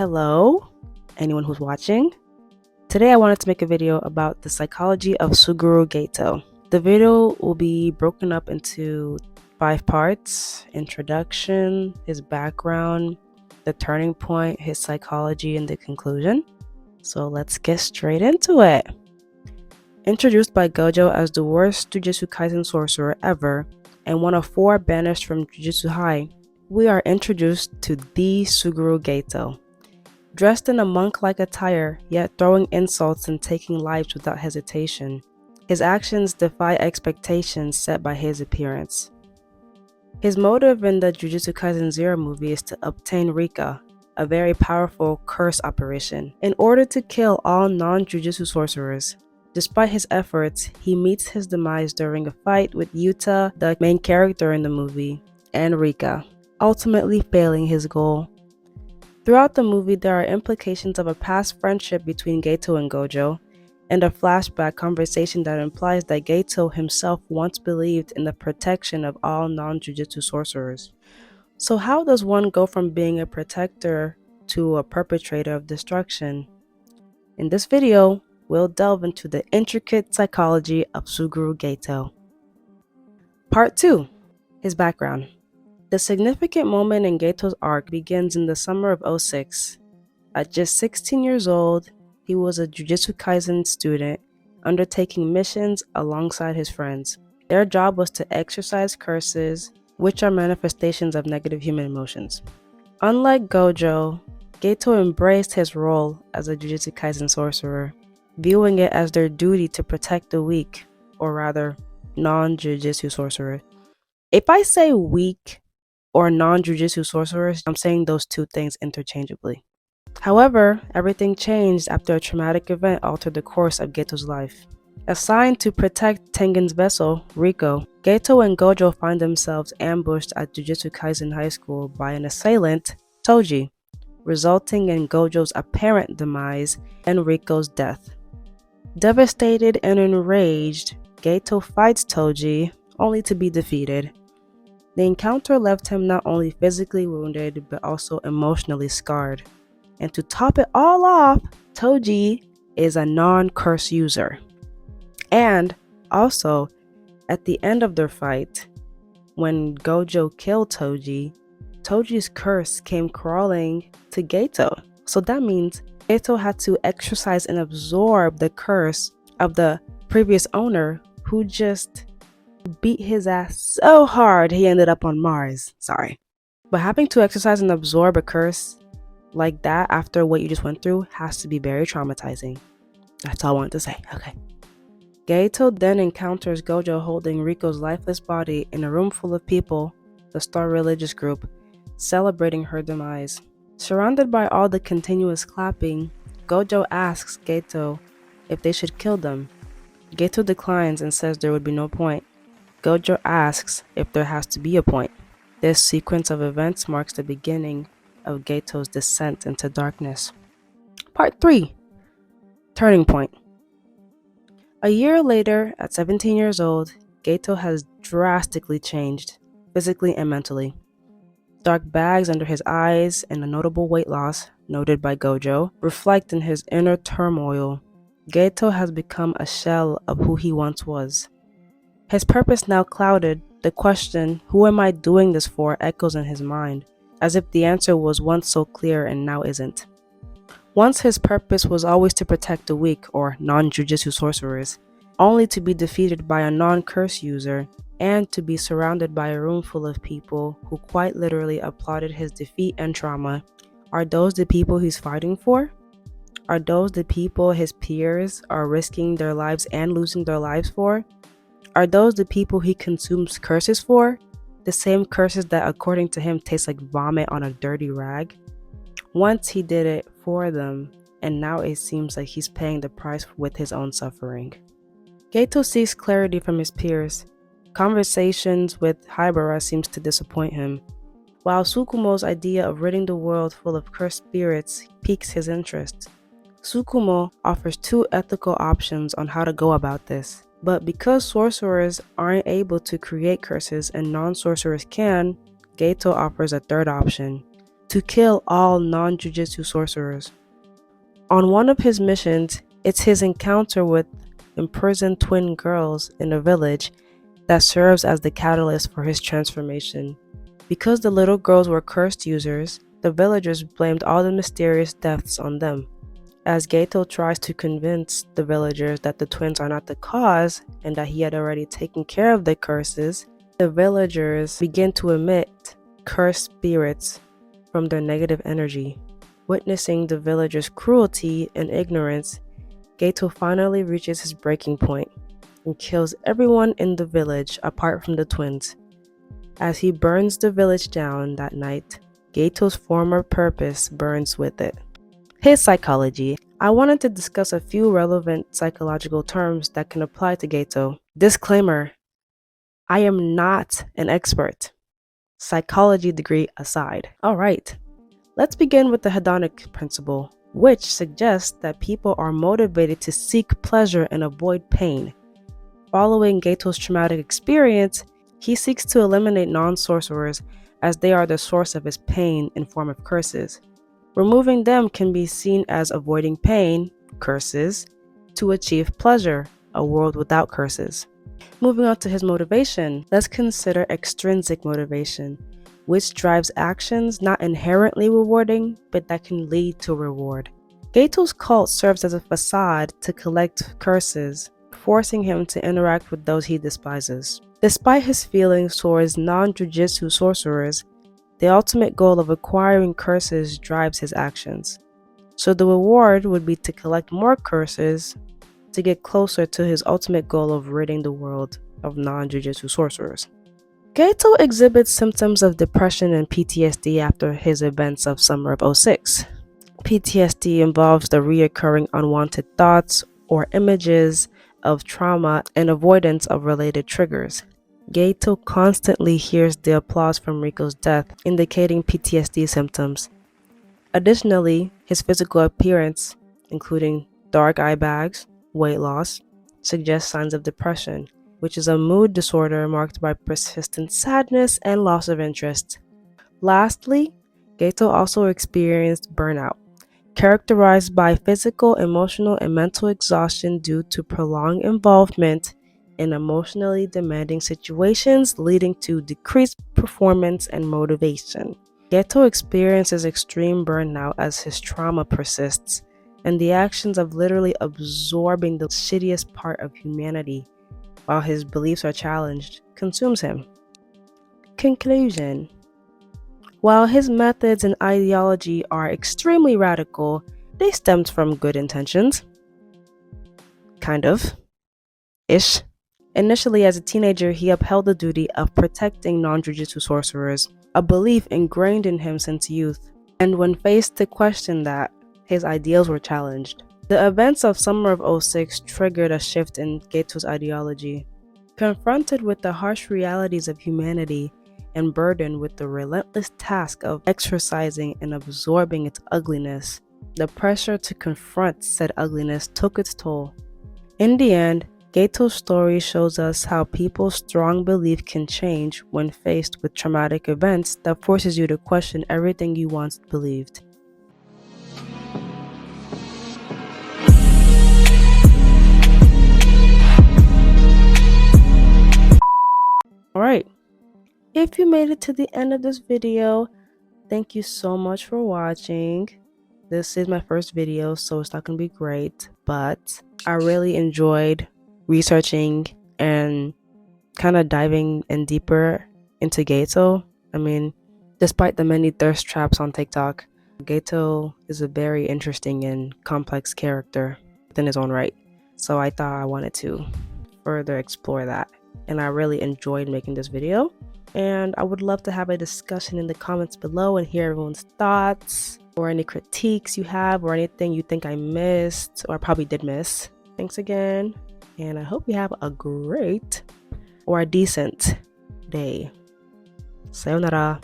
Hello, anyone who's watching. Today I wanted to make a video about the psychology of Suguro Geto. The video will be broken up into 5 parts: introduction, his background, the turning point, his psychology, and the conclusion. So let's get straight into it. Introduced by Gojo as the worst Jujutsu Kaisen sorcerer ever and one of 4 banished from Jujutsu High, we are introduced to the Suguro Geto. Dressed in a monk-like attire, yet throwing insults and taking lives without hesitation, his actions defy expectations set by his appearance. His motive in the Jujutsu Kaisen 0 movie is to obtain Rika, a very powerful curse operation, in order to kill all non-Jujutsu sorcerers. Despite his efforts, he meets his demise during a fight with Yuta, the main character in the movie, and Rika, ultimately failing his goal. Throughout the movie, there are implications of a past friendship between Geto and Gojo, and a flashback conversation that implies that Geto himself once believed in the protection of all non-Jujutsu sorcerers. So how does one go from being a protector to a perpetrator of destruction? In this video, we'll delve into the intricate psychology of Suguro Geto. Part 2. His background. The significant moment in Geto's arc begins in the summer of 06. At just 16 years old, he was a Jujutsu Kaisen student undertaking missions alongside his friends. Their job was to exorcise curses, which are manifestations of negative human emotions. Unlike Gojo, Geto embraced his role as a Jujutsu Kaisen sorcerer, viewing it as their duty to protect the weak, or rather, non-Jujutsu sorcerer. If I say weak or non-Jujutsu sorcerers, I'm saying those two things interchangeably. However, everything changed after a traumatic event altered the course of Geto's life. Assigned to protect Tengen's vessel, Riko, Geto and Gojo find themselves ambushed at Jujutsu Kaisen High School by an assailant, Toji, resulting in Gojo's apparent demise and Riko's death. Devastated and enraged, Geto fights Toji, only to be defeated. The encounter left him not only physically wounded, but also emotionally scarred. And to top it all off, Toji is a non-curse user. And also, at the end of their fight, when Gojo killed Toji, Toji's curse came crawling to Geto. So that means Geto had to exorcise and absorb the curse of the previous owner, who just beat his ass so hard he ended up on Mars. Sorry. But having to exercise and absorb a curse like that after what you just went through has to be very traumatizing. That's all I wanted to say. Okay. Geto then encounters Gojo holding Riko's lifeless body in a room full of people, the Star religious group, celebrating her demise. Surrounded by all the continuous clapping, Gojo asks Geto if they should kill them. Geto declines and says there would be no point. Gojo asks if there has to be a point. This sequence of events marks the beginning of Geto's descent into darkness. Part 3. Turning point. A year later, at 17 years old, Geto has drastically changed, physically and mentally. Dark bags under his eyes and a notable weight loss, noted by Gojo, reflect in his inner turmoil. Geto has become a shell of who he once was. His purpose now clouded, the question, "Who am I doing this for?" echoes in his mind, as if the answer was once so clear and now isn't. Once his purpose was always to protect the weak, or non-Jujutsu sorcerers, only to be defeated by a non-curse user, and to be surrounded by a room full of people who quite literally applauded his defeat and trauma. Are those the people he's fighting for? Are those the people his peers are risking their lives and losing their lives for? Are those the people he consumes curses for? The same curses that, according to him, taste like vomit on a dirty rag? Once he did it for them, and now it seems like he's paying the price with his own suffering. Geto seeks clarity from his peers. Conversations with Haibara seems to disappoint him, while Tsukumo's idea of ridding the world full of cursed spirits piques his interest. Tsukumo offers 2 ethical options on how to go about this. But because sorcerers aren't able to create curses and non-sorcerers can, Geto offers a 3rd option: to kill all non-jujutsu sorcerers. On one of his missions, it's his encounter with imprisoned twin girls in a village that serves as the catalyst for his transformation. Because the little girls were cursed users, the villagers blamed all the mysterious deaths on them. As Geto tries to convince the villagers that the twins are not the cause and that he had already taken care of the curses, the villagers begin to emit cursed spirits from their negative energy. Witnessing the villagers' cruelty and ignorance, Geto finally reaches his breaking point and kills everyone in the village apart from the twins. As he burns the village down that night, Geto's former purpose burns with it. His psychology. I wanted to discuss a few relevant psychological terms that can apply to Geto. Disclaimer: I am not an expert. Psychology degree aside. Alright, let's begin with the hedonic principle, which suggests that people are motivated to seek pleasure and avoid pain. Following Geto's traumatic experience, he seeks to eliminate non-sorcerers as they are the source of his pain in form of curses. Removing them can be seen as avoiding pain, curses, to achieve pleasure, a world without curses. Moving on to his motivation, let's consider extrinsic motivation, which drives actions not inherently rewarding, but that can lead to reward. Geto's cult serves as a facade to collect curses, forcing him to interact with those he despises. Despite his feelings towards non-jujutsu sorcerers, the ultimate goal of acquiring curses drives his actions. So the reward would be to collect more curses to get closer to his ultimate goal of ridding the world of non-jujutsu sorcerers. Geto exhibits symptoms of depression and PTSD after his events of summer of '06. PTSD involves the reoccurring unwanted thoughts or images of trauma and avoidance of related triggers. Geto constantly hears the applause from Riko's death, indicating PTSD symptoms. Additionally, his physical appearance, including dark eye bags, weight loss, suggests signs of depression, which is a mood disorder marked by persistent sadness and loss of interest. Lastly, Geto also experienced burnout, characterized by physical, emotional, and mental exhaustion due to prolonged involvement in emotionally demanding situations, leading to decreased performance and motivation. Geto experiences extreme burnout as his trauma persists, and the actions of literally absorbing the shittiest part of humanity while his beliefs are challenged consumes him. Conclusion: while his methods and ideology are extremely radical, they stemmed from good intentions. Kind of. Ish. Initially, as a teenager, he upheld the duty of protecting non-jujutsu sorcerers, a belief ingrained in him since youth, and when faced to question that, his ideals were challenged. The events of summer of '06 triggered a shift in Geto's ideology. Confronted with the harsh realities of humanity and burdened with the relentless task of exorcising and absorbing its ugliness, the pressure to confront said ugliness took its toll. In the end, Geto's story shows us how people's strong belief can change when faced with traumatic events that forces you to question everything you once believed. Alright, if you made it to the end of this video, thank you so much for watching. This is my first video, so it's not going to be great, but I really enjoyed researching and kind of diving in deeper into Geto. I mean, despite the many thirst traps on TikTok, Geto is a very interesting and complex character within his own right. So I thought I wanted to further explore that. And I really enjoyed making this video. And I would love to have a discussion in the comments below and hear everyone's thoughts or any critiques you have or anything you think I missed or I probably did miss. Thanks again. And I hope you have a great or a decent day. Sayonara.